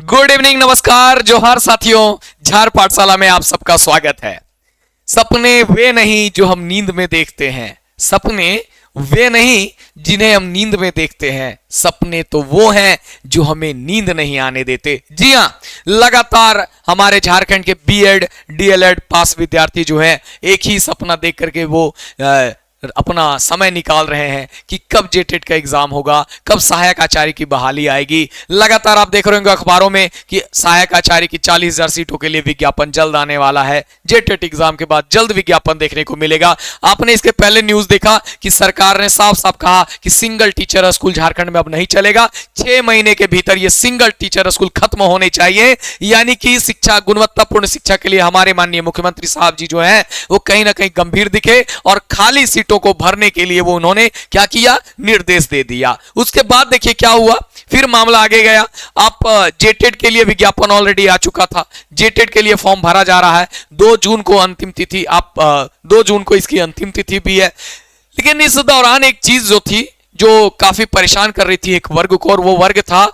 Good evening, नमस्कार, जोहार साथियों। झार पाठशाला में आप सबका स्वागत है। सपने वे नहीं जो हम नींद में देखते हैं, सपने वे नहीं जिन्हें हम नींद में देखते हैं, सपने तो वो हैं जो हमें नींद नहीं आने देते। जी हां, लगातार हमारे झारखंड के बीएड डीएलएड पास विद्यार्थी जो हैं एक ही सपना देख करके वो अपना समय निकाल रहे हैं कि कब जेटेट का एग्जाम होगा, कब सहायक आचार्य की बहाली आएगी। लगातार आप देख रहे होंगे अखबारों में कि सहायक आचार्य की 40,000 सीटों के लिए विज्ञापन जल्द आने वाला है। जेटेट एग्जाम के बाद जल्द विज्ञापन देखने को मिलेगा। आपने इसके पहले न्यूज देखा कि सरकार ने साफ साफ कहा कि सिंगल टीचर स्कूल झारखंड में अब नहीं चलेगा। 6 महीने के भीतर यह सिंगल टीचर स्कूल खत्म होने चाहिए, यानी कि शिक्षा, गुणवत्तापूर्ण शिक्षा के लिए हमारे माननीय मुख्यमंत्री साहब जी जो है वो कहीं ना कहीं गंभीर दिखे और खाली सीटों को भरने के लिए वो उन्होंने क्या किया, निर्देश दे दिया। उसके बाद देखिए क्या हुआ, फिर मामला आगे गया। आप जेटेट के लिए विज्ञापन ऑलरेडी आ चुका था, जेटेट के लिए फॉर्म भरा जा रहा है। 2 जून को अंतिम तिथि, 2 जून को इसकी अंतिम तिथि भी है। लेकिन इस दौरान एक चीज जो थी जो काफी परेशान कर रही थी एक वर्ग को, और वो वर्ग था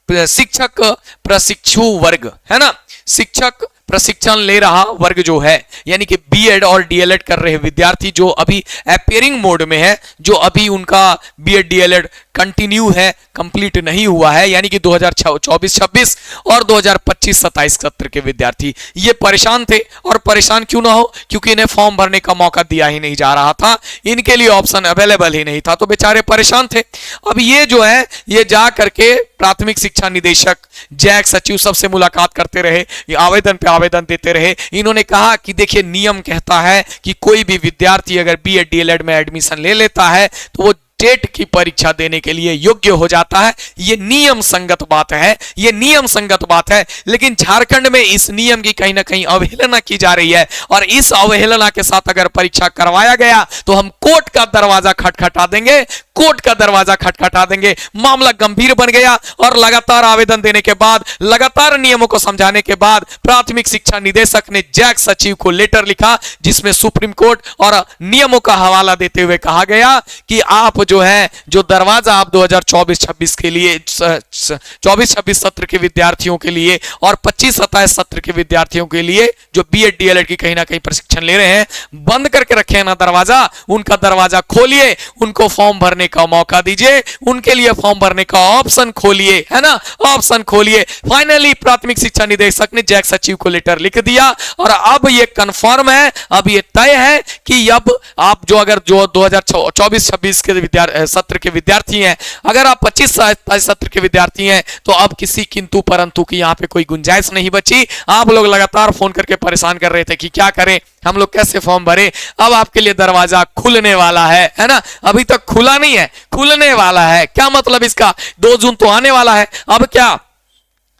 शिक्षक प्रशिक्षु वर्ग, है ना। शिक्षक प्रशिक्षण ले रहा वर्ग जो है, यानी कि बीएड और डीएलएड कर रहे विद्यार्थी जो अभी अपेयरिंग मोड में है, जो अभी उनका बीएड डीएलएड कंटिन्यू है, कंप्लीट नहीं हुआ है, यानी कि 2024-26 और 2025-27 सत्र के विद्यार्थी ये परेशान थे। और परेशान क्यों ना हो, क्योंकि इन्हें फॉर्म भरने का मौका दिया ही नहीं जा रहा था, इनके लिए ऑप्शन अवेलेबल ही नहीं था, तो बेचारे परेशान थे। अब ये जो है ये जा करके प्राथमिक शिक्षा निदेशक, जैक सचिव सबसे मुलाकात करते रहे, ये आवेदन पे आवेदन देते रहे। इन्होंने कहा कि देखिए नियम कहता है कि कोई भी विद्यार्थी अगर बीएड डीएलएड में एडमिशन ले लेता है तो वो टेट की परीक्षा देने के लिए योग्य हो जाता है। ये नियम संगत बात है, ये नियम संगत बात है। लेकिन झारखंड में इस नियम की कहीं ना कहीं अवहेलना की जा रही है, और इस अवहेलना के साथ अगर परीक्षा करवाया गया तो हम कोर्ट का दरवाजा खटखटा देंगे, कोर्ट का दरवाजा खटखटा देंगे। मामला गंभीर बन गया और लगातार आवेदन देने के बाद, लगातार नियमों को समझाने के बाद प्राथमिक शिक्षा निदेशक ने जैक सचिव को लेटर लिखा, जिसमें सुप्रीम कोर्ट और नियमों का हवाला देते हुए कहा गया कि आप जो है जो दरवाजा आप 2024-26 के लिए, 24-26 सत्र के विद्यार्थियों के लिए और 25-27 सत्र के विद्यार्थियों के लिए जो बीएड डीएलएड की कहीं ना कहीं प्रशिक्षण ले रहे हैं, बंद करके रखे ना दरवाजा, उनका दरवाजा खोलिए, उनको फॉर्म भरने का मौका दीजिए, उनके लिए फॉर्म भरने का ऑप्शन खोलिए, है ना, ऑप्शन खोलिए। फाइनली प्राथमिक शिक्षा निदेशक ने जैक सचिव को लेटर लिख दिया और अब ये कंफर्म है, अब ये तय है कि अब आप जो अगर जो 2024-26 के सत्र के विद्यार्थी हैं, अगर आप 25-27 सत्र के विद्यार्थी हैं तो अब किसी किंतु परंतु की यहां पे कोई गुंजाइश नहीं बची। आप लोग लगातार फोन करके परेशान कर रहे थे कि क्या करें, हम लोग कैसे फॉर्म भरें। अब आपके लिए दरवाजा खुलने वाला है ना। अभी तक खुला नहीं है, खुलने वाला है। क्या मतलब इसका, 2 जून तो आने वाला है। अब क्या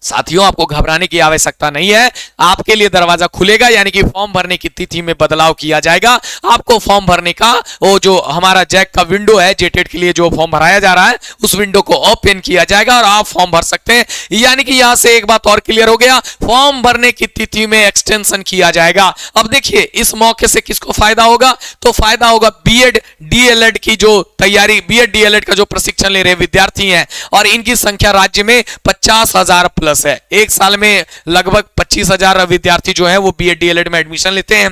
साथियों, आपको घबराने की आवश्यकता नहीं है, आपके लिए दरवाजा खुलेगा, यानी कि फॉर्म भरने की तिथि में बदलाव किया जाएगा। आपको फॉर्म भरने का वो जो हमारा जैक का विंडो है, जेटेट के लिए जो फॉर्म भराया जा रहा है, उस विंडो को ओपन किया जाएगा और आप फॉर्म भर सकते हैं। यानी कि यहां से एक बात और क्लियर हो गया, फॉर्म भरने की तिथि में एक्सटेंशन किया जाएगा। अब देखिए इस मौके से किसको फायदा होगा, तो फायदा होगा बीएड डीएलएड की जो तैयारी, बीएड डीएलएड का जो प्रशिक्षण ले रहे विद्यार्थी हैं, और इनकी संख्या राज्य में 50,000 प्लस है। एक साल में लगभग 25,000 विद्यार्थी जो हैं वो बीएड डीएलएड में एडमिशन लेते हैं।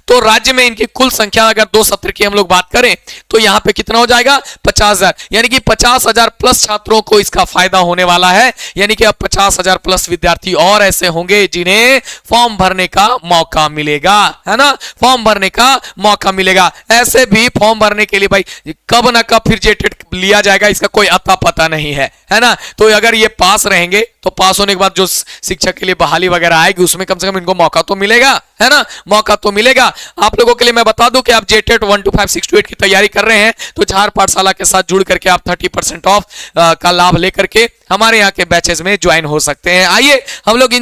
तो राज्य में इनकी कुल संख्या अगर 2 सत्र की हम लोग बात करें तो यहां पे कितना हो जाएगा, 50,000, यानी कि 50,000 प्लस छात्रों को इसका फायदा होने वाला है। यानी कि अब 50,000 प्लस विद्यार्थी और ऐसे होंगे जिन्हें फॉर्म भरने का मौका मिलेगा, है ना, फॉर्म भरने का मौका मिलेगा। ऐसे भी फॉर्म भरने के लिए भाई कब ना कब फिर जेटेट लिया जाएगा, इसका कोई अता पता नहीं है ना। तो अगर ये पास रहेंगे तो पास होने के बाद जो शिक्षक के लिए बहाली वगैरह आएगी उसमें कम से कम इनको मौका तो मिलेगा, है ना, मौका तो मिलेगा। आप लोगों के लिए मैं बता दूं कि आप जेटेट 1 to 5 6 to 8 की तैयारी कर रहे हैं तो झार पाठशाला के साथ जुड़ करके आप 30% ऑफ का लाभ लेकर के हमारे यहाँ के बैचेस में ज्वाइन हो सकते हैं। आइए हम लोग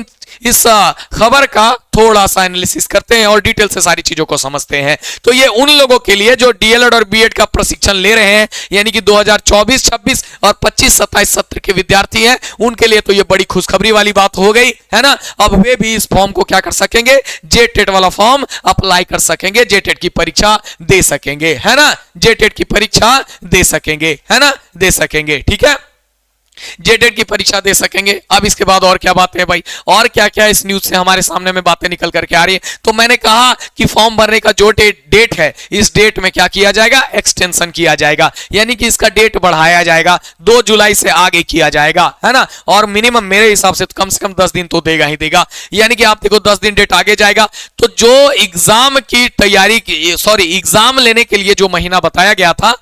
इस खबर का थोड़ा सा एनालिसिस करते हैं और डिटेल से सारी चीजों को समझते हैं। तो ये उन लोगों के लिए जो डीएलएड और बीएड का प्रशिक्षण ले रहे हैं, यानी कि 2024-26 और 25-27 सत्र के विद्यार्थी हैं, उनके लिए तो ये बड़ी खुशखबरी वाली बात हो गई, है ना। अब वे भी इस फॉर्म को क्या कर सकेंगे, जेटेट वाला फॉर्म अप्लाई कर सकेंगे, जेटेट की परीक्षा दे सकेंगे, है ना, जेटेट की परीक्षा दे सकेंगे, है ना, दे सकेंगे। ठीक है, जेटेट की परीक्षा दे सकेंगे। अब इसके बाद और क्या बातें हैं भाई, और क्या क्या इस न्यूज से हमारे सामने में बातें निकल करके आ रही है। तो मैंने कहा कि फॉर्म भरने का जो डेट है, इस डेट में क्या किया जाएगा, एक्सटेंशन किया जाएगा, यानी कि इसका डेट बढ़ाया जाएगा, 2 जुलाई से आगे किया जाएगा, है ना। और मिनिमम मेरे हिसाब से कम 10 दिन तो देगा ही देगा, यानी कि आप देखो 10 दिन डेट आगे जाएगा। तो जो एग्जाम की तैयारी की, सॉरी, एग्जाम लेने के लिए जो महीना बताया गया था,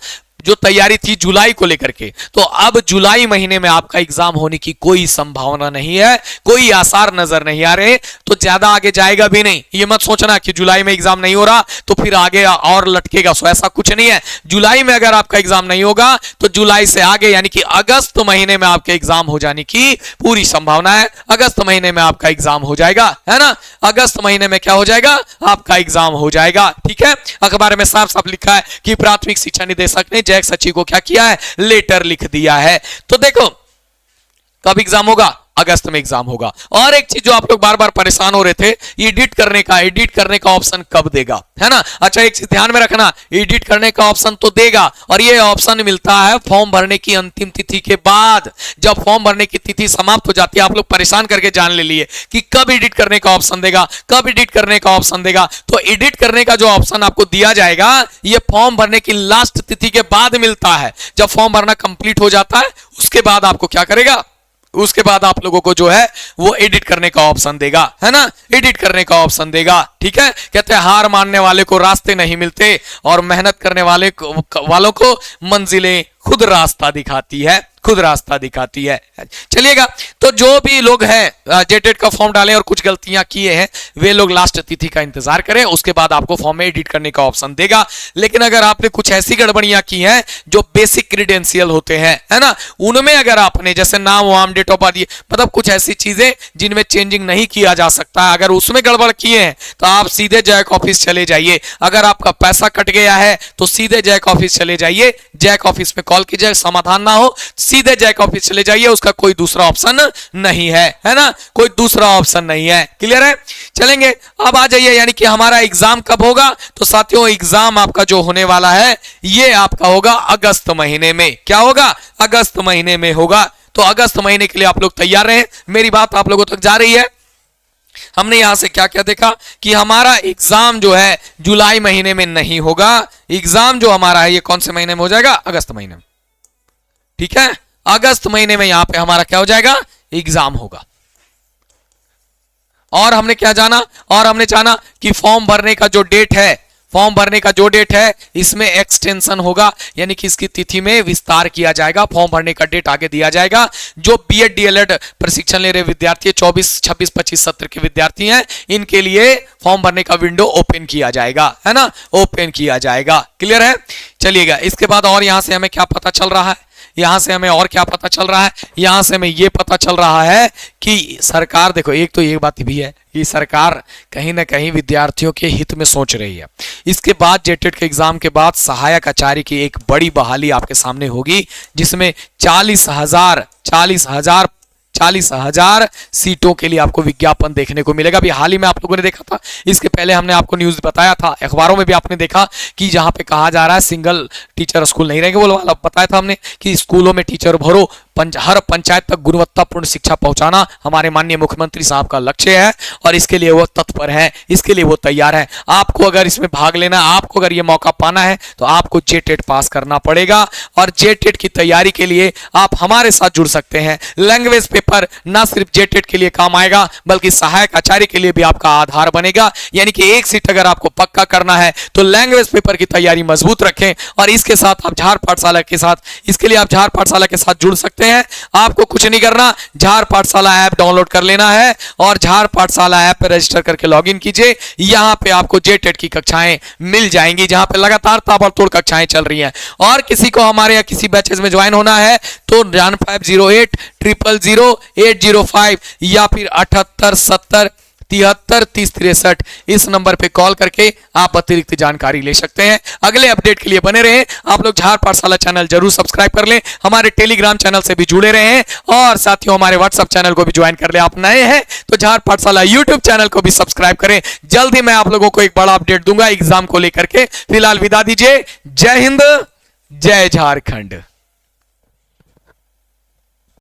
जो तैयारी थी जुलाई को लेकर के, तो अब जुलाई महीने में आपका एग्जाम होने की कोई संभावना नहीं है, कोई आसार नजर नहीं आ रहे। तो ज्यादा आगे जाएगा भी नहीं, ये मत सोचना कि जुलाई में एग्जाम नहीं हो रहा तो फिर आगे और लटकेगा, सो ऐसा कुछ नहीं है। जुलाई में अगर आपका एग्जाम नहीं होगा तो जुलाई से आगे यानी कि अगस्त महीने में आपके एग्जाम हो जाने की पूरी संभावना है। अगस्त महीने में आपका एग्जाम हो जाएगा, है ना, अगस्त महीने में क्या हो जाएगा, आपका एग्जाम हो जाएगा। ठीक है, अखबार में साफ साफ लिखा है कि प्राथमिक शिक्षा निदेशक ने जैक सचिव को क्या किया है, लेटर लिख दिया है। तो देखो कब एग्जाम होगा, अगस्त में एग्जाम होगा। और एक चीज जो आप लोग बार बार परेशान हो रहे थे, एडिट करने का ऑप्शन कब देगा, है ना। अच्छा, एक चीज ध्यान में रखना, एडिट करने का ऑप्शन तो देगा, और ये ऑप्शन मिलता है फॉर्म भरने की अंतिम तिथि के बाद। जब फॉर्म भरने की तिथि समाप्त हो जाती है, आप लोग परेशान करके जान ले लिए कि कब एडिट करने का ऑप्शन देगा, कब एडिट करने का ऑप्शन देगा। तो एडिट करने का जो ऑप्शन आपको दिया जाएगा, ये फॉर्म भरने की लास्ट तिथि के बाद मिलता है। जब फॉर्म भरना कंप्लीट हो जाता है, उसके बाद आपको क्या करेगा, उसके बाद आप लोगों को जो है वो एडिट करने का ऑप्शन देगा, है ना, एडिट करने का ऑप्शन देगा। ठीक है, कहते हैं हार मानने वाले को रास्ते नहीं मिलते और मेहनत करने वालों को मंजिलें खुद रास्ता दिखाती है, खुद रास्ता दिखाती है। चलिएगा, तो जो भी लोग हैं जेटेट का फॉर्म डालें और कुछ गलतियां किए हैं, वे लोग लास्ट तिथि का इंतजार करें, उसके बाद आपको फॉर्म में एडिट करने का ऑप्शन देगा। लेकिन अगर आपने कुछ ऐसी गड़बड़ियां की हैं जो बेसिक क्रीडेंशियल होते हैं, है ना, उनमें अगर आपने जैसे नाम वाम डेट ऑफ बर्थ, मतलब कुछ ऐसी चीजें जिनमें चेंजिंग नहीं किया जा सकता, अगर उसमें गड़बड़ किए हैं तो आप सीधे जैक ऑफिस चले जाइए। अगर आपका पैसा कट गया है तो सीधे जैक ऑफिस चले जाइए, जैक ऑफिस में कॉल कीजिए, समाधान ना हो सीधे जैक ऑफिस चले जाइए, उसका कोई दूसरा ऑप्शन नहीं है ना, कोई दूसरा ऑप्शन नहीं है। क्लियर है, चलेंगे अब आ जाइए, यानी कि हमारा एग्जाम कब होगा। तो साथियों, एग्जाम आपका जो होने वाला है ये आपका होगा अगस्त महीने में। क्या होगा, अगस्त महीने में होगा। तो अगस्त महीने के लिए आप लोग तैयार रहें, मेरी बात आप लोगों तक जा रही है। हमने यहां से क्या क्या देखा कि हमारा एग्जाम जो है जुलाई महीने में नहीं होगा, एग्जाम जो हमारा है ये कौन से महीने में हो जाएगा, अगस्त महीने में। ठीक है, अगस्त महीने में यहां पे हमारा क्या हो जाएगा, एग्जाम होगा। और हमने क्या जाना, और हमने जाना कि फॉर्म भरने का जो डेट है, फॉर्म भरने का जो डेट है इसमें एक्सटेंशन होगा, यानी कि इसकी तिथि में विस्तार किया जाएगा, फॉर्म भरने का डेट आगे दिया जाएगा। जो बीएड डीएलएड प्रशिक्षण ले रहे विद्यार्थी 24, 26, 25 सत्र के विद्यार्थी हैं, इनके लिए फॉर्म भरने का विंडो ओपन किया जाएगा, है ना, ओपन किया जाएगा। क्लियर है, चलिएगा इसके बाद और यहां से हमें क्या पता चल रहा है, यहां से हमें और क्या पता चल रहा है, यहां से हमें यह पता चल रहा है कि सरकार, देखो एक तो ये बात भी है कि सरकार कहीं ना कहीं विद्यार्थियों के हित में सोच रही है। इसके बाद जेटेट के एग्जाम के बाद सहायक आचार्य की एक बड़ी बहाली आपके सामने होगी, जिसमें 40,000 सीटों के लिए आपको विज्ञापन देखने को मिलेगा। अभी हाल ही में आप लोगों ने देखा था, इसके पहले हमने आपको न्यूज बताया था, अखबारों में भी आपने देखा कि जहां पे कहा जा रहा है सिंगल टीचर स्कूल नहीं रहेंगे, वो वाला बताया था हमने कि स्कूलों में टीचर भरो, हर पंचायत तक गुणवत्तापूर्ण शिक्षा पहुंचाना हमारे माननीय मुख्यमंत्री साहब का लक्ष्य है और इसके लिए वो तत्पर है, इसके लिए वो तैयार है। आपको अगर इसमें भाग लेना, आपको अगर ये मौका पाना है तो आपको जेटेट पास करना पड़ेगा। और जेटेट की तैयारी के लिए आप हमारे साथ जुड़ सकते हैं। लैंग्वेज पेपर ना सिर्फ जेटेट के लिए काम आएगा बल्कि सहायक आचार्य के लिए भी आपका आधार बनेगा, यानी कि एक सीट अगर आपको पक्का करना है तो लैंग्वेज पेपर की तैयारी मजबूत रखें। और इसके साथ आप झार पाठशाला के साथ, इसके लिए आप झार पाठशाला के साथ जुड़ सकते हैं। आपको कुछ नहीं करना, झार पाठशाला ऐप डाउनलोड कर लेना है और झार पाठशाला ऐप पर रजिस्टर करके लॉगिन कीजिए। यहां पे आपको जेटेट की कक्षाएं मिल जाएंगी, जहां पे लगातार ताबड़तोड़ कक्षाएं चल रही हैं। और किसी को हमारे या किसी बैचेस में ज्वाइन होना है तो 9508000805 या फिर 7870733063 इस नंबर पे कॉल करके आप अतिरिक्त जानकारी ले सकते हैं। अगले अपडेट के लिए बने रहें। आप लोग झार पाठशाला चैनल जरूर सब्सक्राइब कर लें, हमारे टेलीग्राम चैनल से भी जुड़े रहें और साथियों हमारे व्हाट्सएप चैनल को भी ज्वाइन कर लें। आप नए हैं तो झार पाठशाला यूट्यूब चैनल को भी सब्सक्राइब करें। जल्द ही मैं आप लोगों को एक बड़ा अपडेट दूंगा एग्जाम को लेकर के। फिलहाल विदा दीजिए। जय हिंद, जय झारखंड।